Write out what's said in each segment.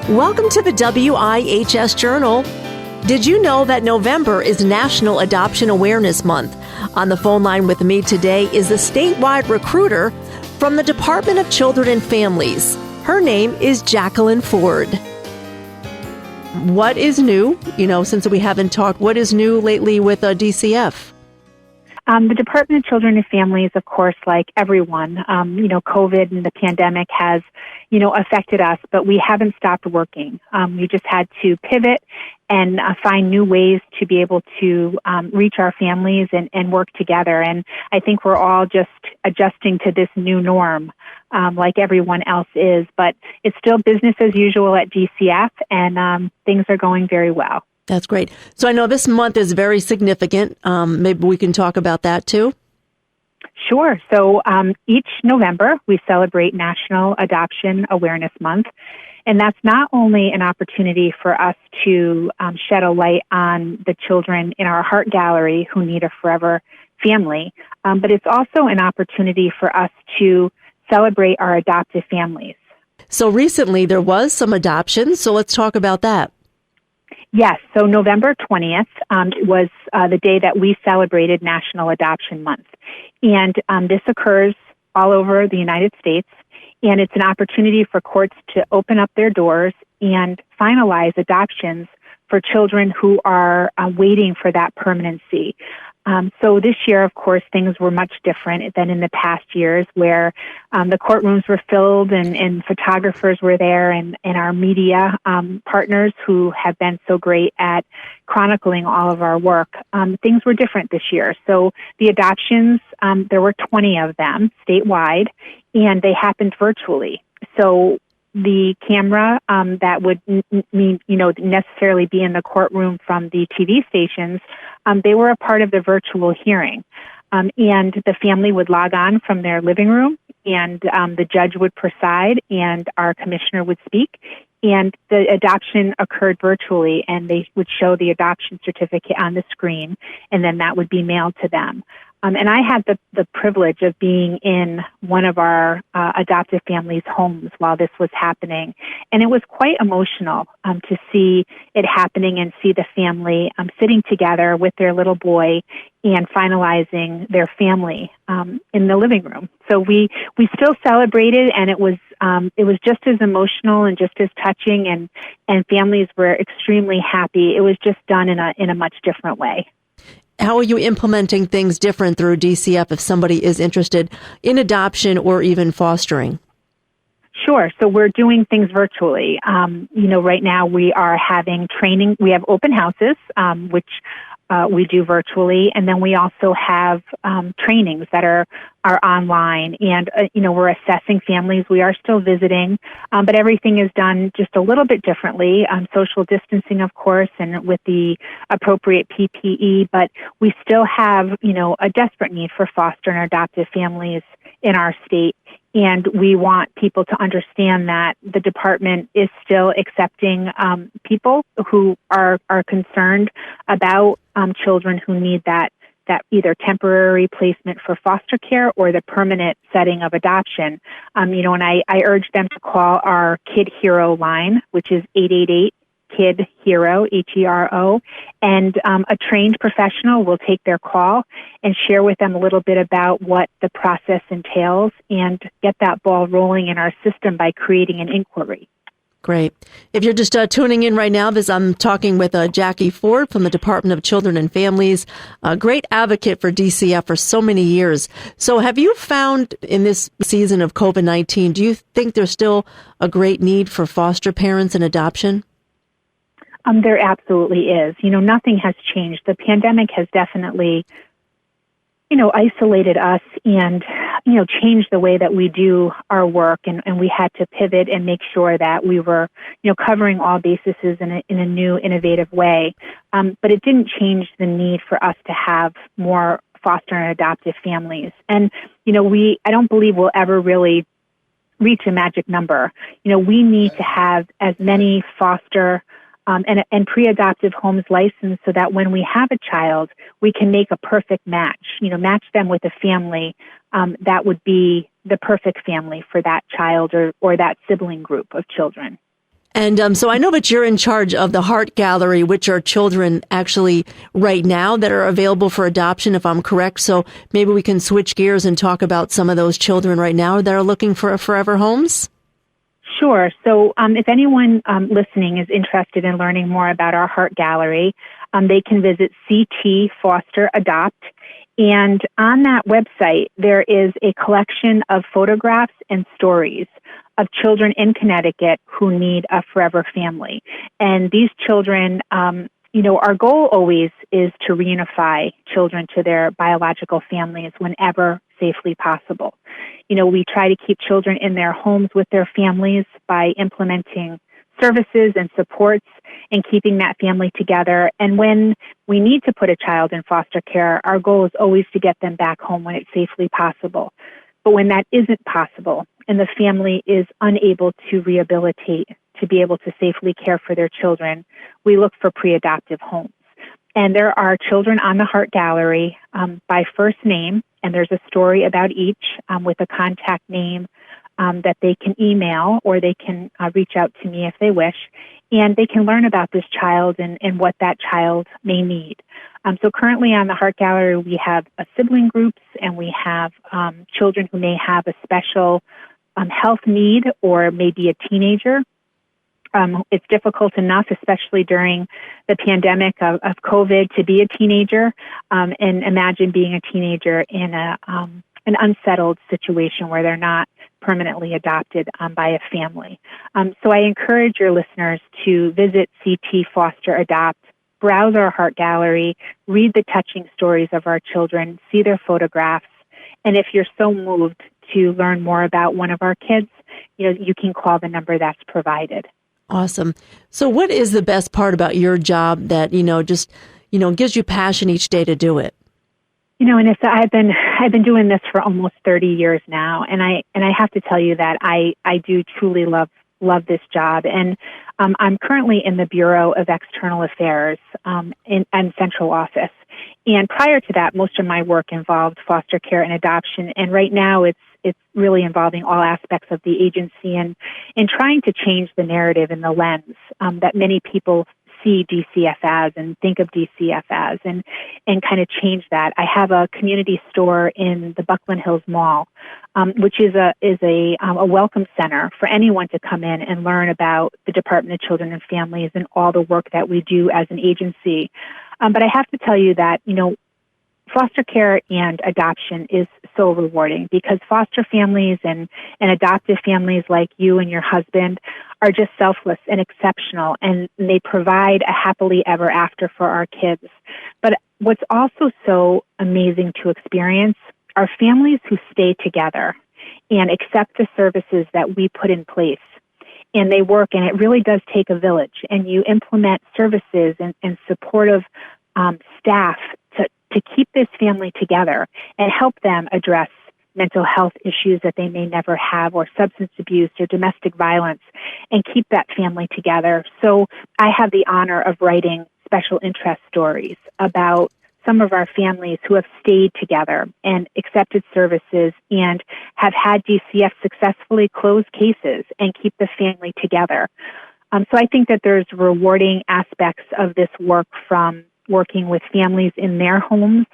Welcome to the WIHS Journal. Did you know that November is National Adoption Awareness Month? On the phone line with me today is a statewide recruiter from the Department of Children and Families. Her name is Jacqueline Ford. What is new? Since we haven't talked, what is new lately with DCF? The Department of Children and Families, of course, like everyone, COVID and the pandemic has, affected us, but we haven't stopped working. We just had to pivot and find new ways to be able to reach our families and work together. And I think we're all just adjusting to this new norm, like everyone else is. But it's still business as usual at DCF, and things are going very well. That's great. So I know this month is very significant. Maybe we can talk about that too. Sure. So each November, we celebrate National Adoption Awareness Month. And that's not only an opportunity for us to shed a light on the children in our Heart Gallery who need a forever family, but it's also an opportunity for us to celebrate our adoptive families. So recently there was some adoption, so let's talk about that. Yes, so November 20th was the day that we celebrated National Adoption Month. And this occurs all over the United States, and it's an opportunity for courts to open up their doors and finalize adoptions for children who are waiting for that permanency. So this year, of course, things were much different than in the past years where the courtrooms were filled and photographers were there and our media partners who have been so great at chronicling all of our work. Things were different this year. So the adoptions, there were 20 of them statewide, and they happened virtually. So the camera that would necessarily be in the courtroom from the TV stations, they were a part of the virtual hearing. And the family would log on from their living room, and the judge would preside, and our commissioner would speak. And the adoption occurred virtually, and they would show the adoption certificate on the screen, and then that would be mailed to them. And I had the privilege of being in one of our adoptive families' homes while this was happening. And it was quite emotional to see it happening and see the family sitting together with their little boy and finalizing their family in the living room. So we still celebrated, and it was just as emotional and just as touching, and families were extremely happy. It was just done in a much different way. How are you implementing things different through DCF if somebody is interested in adoption or even fostering? Sure. So we're doing things virtually. Right now we are having training. We have open houses, which we do virtually, and then we also have trainings that are online. And we're assessing families. We are still visiting, but everything is done just a little bit differently. Social distancing, of course, and with the appropriate PPE. But we still have a desperate need for foster and adoptive families in our state. And we want people to understand that the department is still accepting people who are concerned about children who need that either temporary placement for foster care or the permanent setting of adoption. And I urge them to call our Kid Hero line, which is 888 Kid Hero, HERO, and a trained professional will take their call and share with them a little bit about what the process entails and get that ball rolling in our system by creating an inquiry. Great. If you're just tuning in right now, I'm talking with Jackie Ford from the Department of Children and Families, a great advocate for DCF for so many years. So have you found in this season of COVID-19, do you think there's still a great need for foster parents and adoption? There absolutely is. Nothing has changed. The pandemic has definitely, isolated us and, changed the way that we do our work. And we had to pivot and make sure that we were, covering all bases in a new, innovative way. But it didn't change the need for us to have more foster and adoptive families. And, I don't believe we'll ever really reach a magic number. We need to have as many foster and pre-adoptive homes licensed so that when we have a child, we can make a perfect match, match them with a family that would be the perfect family for that child or that sibling group of children. And so I know that you're in charge of the Heart Gallery, which are children actually right now that are available for adoption, if I'm correct. So maybe we can switch gears and talk about some of those children right now that are looking for forever homes. Sure. So if anyone listening is interested in learning more about our Heart Gallery, they can visit CT Foster Adopt. And on that website, there is a collection of photographs and stories of children in Connecticut who need a forever family. And these children, our goal always is to reunify children to their biological families whenever safely possible. We try to keep children in their homes with their families by implementing services and supports and keeping that family together. And when we need to put a child in foster care, our goal is always to get them back home when it's safely possible. But when that isn't possible and the family is unable to rehabilitate to be able to safely care for their children, we look for pre-adoptive homes. And there are children on the Heart Gallery by first name, and there's a story about each with a contact name that they can email, or they can reach out to me if they wish, and they can learn about this child and what that child may need. So currently on the Heart Gallery, we have sibling groups, and we have children who may have a special health need or maybe a teenager. It's difficult enough, especially during the pandemic of COVID, to be a teenager, and imagine being a teenager in an unsettled situation where they're not permanently adopted by a family. So I encourage your listeners to visit CT Foster Adopt, browse our Heart Gallery, read the touching stories of our children, see their photographs, and if you're so moved to learn more about one of our kids, you can call the number that's provided. Awesome. So what is the best part about your job that, gives you passion each day to do it? Anissa, I've been doing this for almost 30 years now, and I have to tell you that I do truly love this job. And I'm currently in the Bureau of External Affairs and Central Office. And prior to that, most of my work involved foster care and adoption. And right now, it's really involving all aspects of the agency and trying to change the narrative and the lens that many people see DCF as and think of DCF as, and kind of change that. I have a community store in the Buckland Hills Mall, which is a welcome center for anyone to come in and learn about the Department of Children and Families and all the work that we do as an agency. But I have to tell you that, foster care and adoption is so rewarding because foster families and adoptive families like you and your husband are just selfless and exceptional, and they provide a happily ever after for our kids. But what's also so amazing to experience are families who stay together and accept the services that we put in place. And they work, and it really does take a village, and you implement services and supportive staff to keep this family together and help them address mental health issues that they may never have, or substance abuse or domestic violence, and keep that family together. So I have the honor of writing special interest stories about some of our families who have stayed together and accepted services and have had DCF successfully close cases and keep the family together. So I think that there's rewarding aspects of this work, from working with families in their homes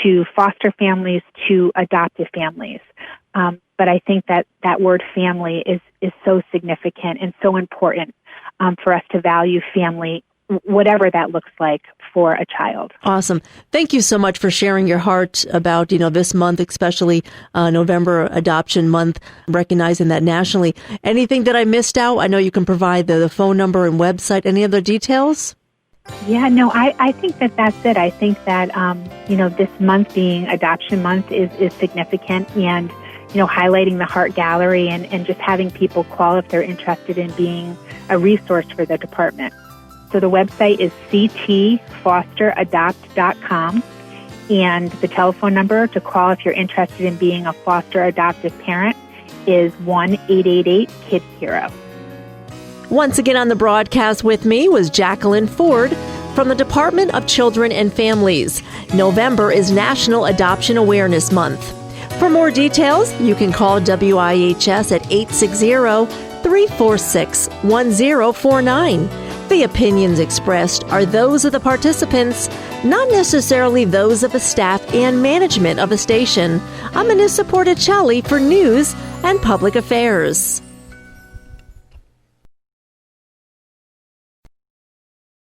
to foster families to adoptive families. But I think that word family is so significant and so important for us to value family, whatever that looks like for a child. Awesome. Thank you so much for sharing your heart about, this month, especially November Adoption Month, recognizing that nationally. Anything that I missed out? I know you can provide the phone number and website. Any other details? Yeah, no, I think that's it. I think that, this month being Adoption Month is significant, and, highlighting the Heart Gallery and just having people call if they're interested in being a resource for the department. So the website is ctfosteradopt.com, and the telephone number to call if you're interested in being a foster adoptive parent is 1-888-KID-HERO. Once again on the broadcast with me was Jacqueline Ford from the Department of Children and Families. November is National Adoption Awareness Month. For more details, you can call WIHS at 888-346-1049. The opinions expressed are those of the participants, not necessarily those of the staff and management of the station. I'm Anissa Porticelli for News and Public Affairs.